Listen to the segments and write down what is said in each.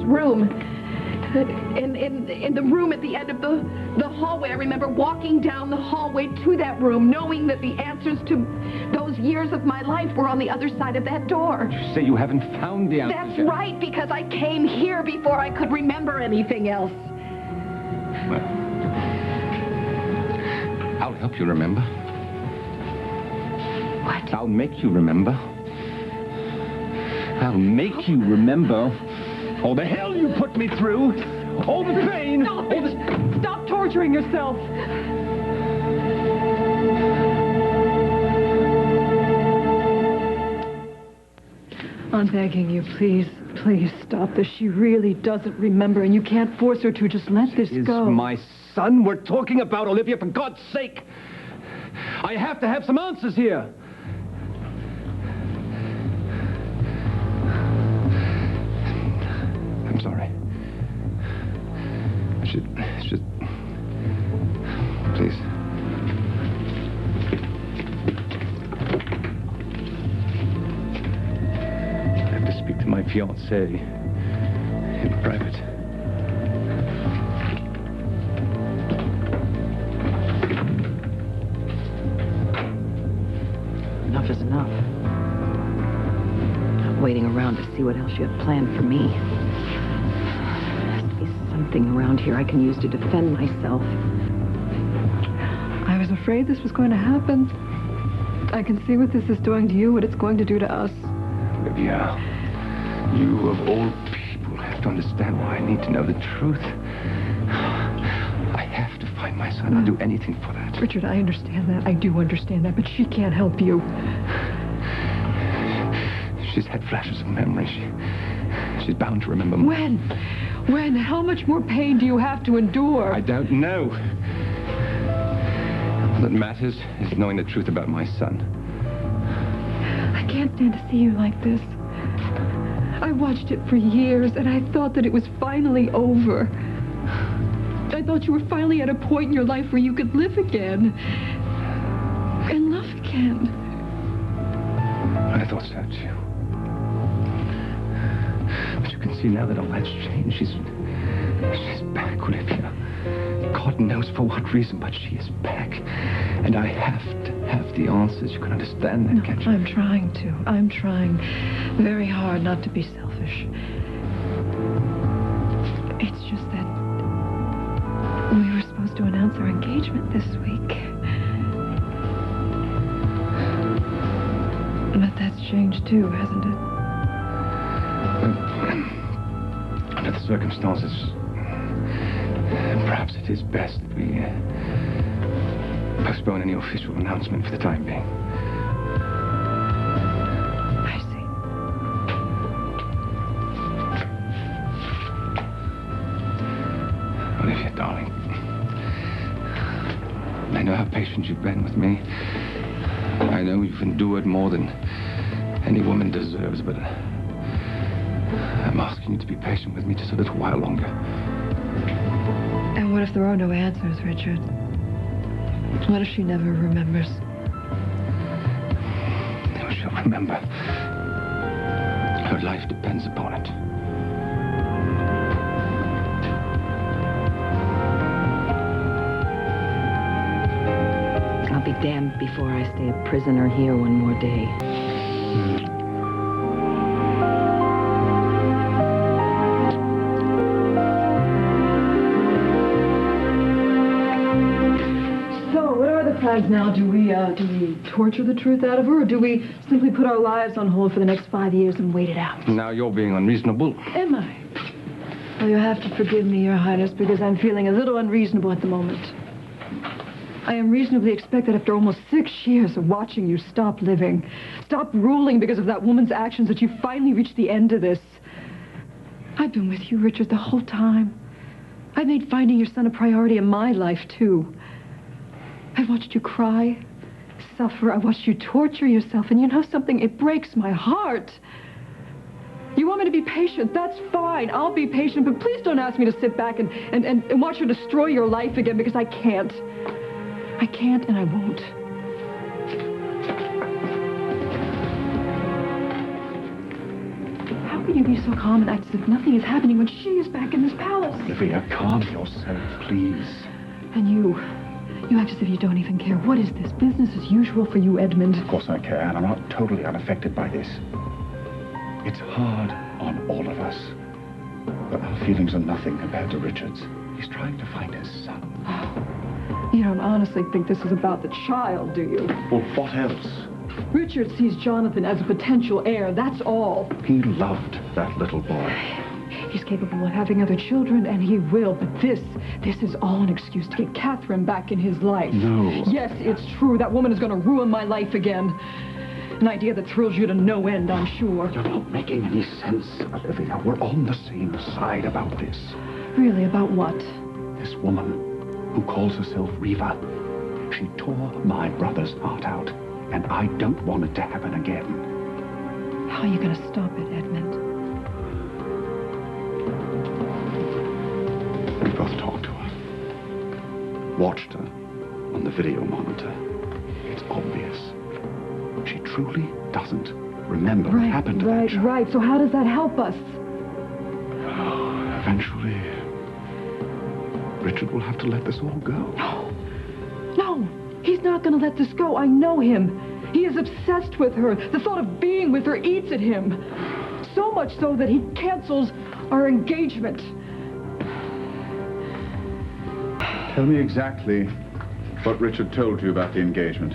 room. In the room at the end of the hallway. I remember walking down the hallway to that room, knowing that the answers to those years of my life were on the other side of that door. You say you haven't found the answers That's yet. right, because I came here before I could remember anything else. Well, I'll help you remember. What? I'll make you remember. I'll make you remember all the hell you put me through, all the pain. Stop it! Stop torturing yourself! I'm begging you, please stop this. She really doesn't remember, and you can't force her to. Just let this go. Is my son? We're talking about Olivia, for God's sake. I have to have some answers here. I'm sorry. It's just... Please. I have to speak to my fiancée in private. Enough is enough. Not waiting around to see what else you have planned for me. There must be something around here I can use to defend myself. I was afraid this was going to happen. I can see what this is doing to you, what it's going to do to us. Olivia, you of all people have to understand why I need to know the truth. I have to find my son. I'll do anything for that. Richard, I understand that. I do understand that, but she can't help you. She's had flashes of memory. She's bound to remember. When? How much more pain do you have to endure? I don't know. All that matters is knowing the truth about my son. I can't stand to see you like this. I watched it for years, and I thought that it was finally over. I thought you were finally at a point in your life where you could live again. And love again. I thought so, too. But you can see now that all that's changed. She's back, Olivia. God knows for what reason, but she is back. And I have to have the answers. You can understand that, can't you? I'm trying to. I'm trying very hard not to be selfish. It's just that we were supposed to announce our engagement this week. But that's changed too, hasn't it? Under the circumstances, perhaps it is best that we postpone any official announcement for the time being. I see. Olivia, darling, I know how patient you've been with me. I know you've endured more than any woman deserves, but I'm asking you to be patient with me just a little while longer. And what if there are no answers, Richard? What if she never remembers? No, she'll remember. Her life depends upon it. I'll be damned before I stay a prisoner here one more day. Now, do we torture the truth out of her, or do we simply put our lives on hold for the next 5 years and wait it out? Now you're being unreasonable. Am I? Well, you have to forgive me, Your Highness, because I'm feeling a little unreasonable at the moment. I am reasonably expected after almost 6 years of watching you stop living, stop ruling because of that woman's actions, that you finally reached the end of this. I've been with you, Richard, the whole time. I made finding your son a priority in my life, too. I watched you cry, suffer. I watched you torture yourself. And you know something? It breaks my heart. You want me to be patient? That's fine. I'll be patient. But please don't ask me to sit back and watch her destroy your life again, because I can't. I can't and I won't. How are can you be so calm and act as if nothing is happening when she is back in this palace? Olivia, calm yourself, please. And you act as if you don't even care. What is this? Business as usual for you, Edmund? Of course I care, and I'm not totally unaffected by this. It's hard on all of us. But our feelings are nothing compared to Richard's. He's trying to find his son. You don't honestly think this is about the child, do you? Well, what else? Richard sees Jonathan as a potential heir, that's all. He loved that little boy. He's capable of having other children, and he will, but this is all an excuse to get Catherine back in his life. No. Yes, it's true. That woman is going to ruin my life again. An idea that thrills you to no end, I'm sure. You're not making any sense, Olivia. We're on the same side about this. Really, about what? This woman who calls herself Reva. She tore my brother's heart out, and I don't want it to happen again. How are you going to stop it, Edmund? We both talked to her. Watched her on the video monitor. It's obvious. She truly doesn't remember what happened to that child. Right. So how does that help us? Eventually, Richard will have to let this all go. No, he's not going to let this go. I know him. He is obsessed with her. The thought of being with her eats at him. So much so that he cancels our engagement. Tell me exactly what Richard told you about the engagement.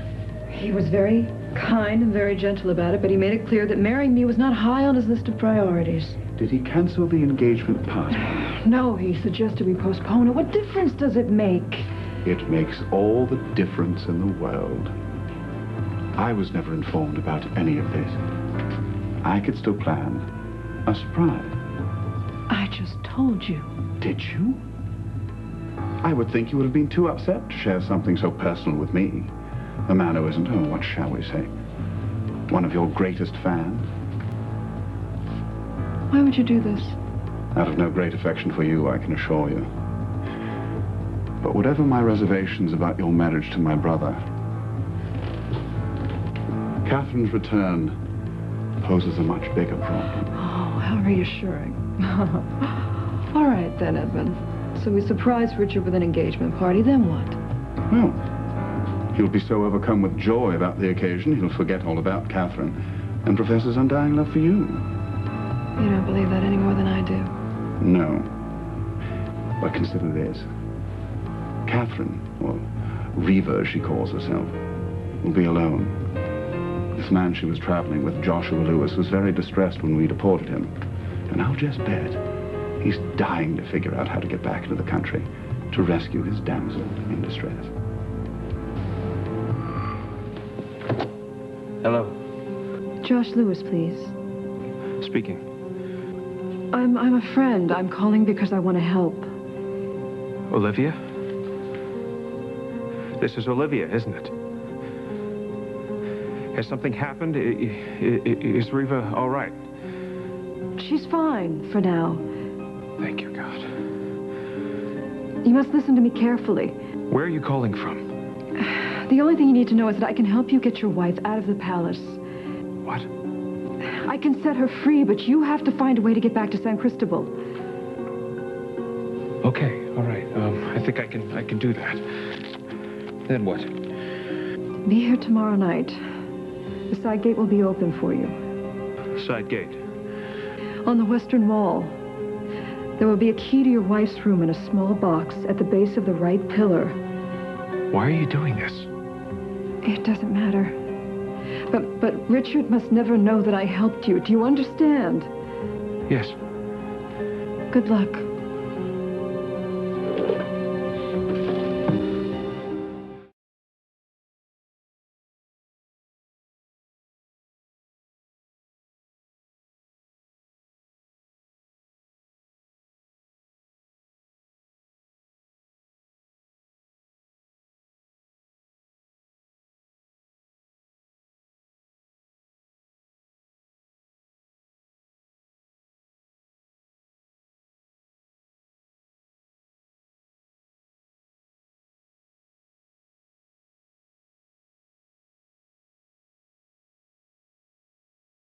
He was very kind and very gentle about it, but he made it clear that marrying me was not high on his list of priorities. Did he cancel the engagement party? No, he suggested we postpone it. What difference does it make? It makes all the difference in the world. I was never informed about any of this. I could still plan a surprise. I just told you. Did you? I would think you would have been too upset to share something so personal with me. A man who isn't, oh, what shall we say, one of your greatest fans. Why would you do this? Out of no great affection for you, I can assure you. But whatever my reservations about your marriage to my brother, Catherine's return poses a much bigger problem. Oh, how reassuring. All right, then, Edmund. So we surprise Richard with an engagement party, then what? Well, he'll be so overcome with joy about the occasion, he'll forget all about Catherine and profess his undying love for you. You don't believe that any more than I do. No. But consider this. Catherine, or Reva as she calls herself, will be alone. This man she was traveling with, Joshua Lewis, was very distressed when we deported him. And I'll just bet he's dying to figure out how to get back into the country to rescue his damsel in distress. Hello. Josh Lewis, please. Speaking. I'm a friend. I'm calling because I want to help. Olivia? This is Olivia, isn't it? Has something happened? Is Reva all right? She's fine for now. Thank you, God. You must listen to me carefully. Where are you calling from? The only thing you need to know is that I can help you get your wife out of the palace. What? I can set her free, but you have to find a way to get back to San Cristobal. Okay, all right. I think I can do that. Then what? Be here tomorrow night. The side gate will be open for you. Side gate. On the western wall. There will be a key to your wife's room in a small box at the base of the right pillar. Why are you doing this? It doesn't matter. But Richard must never know that I helped you. Do you understand? Yes. Good luck.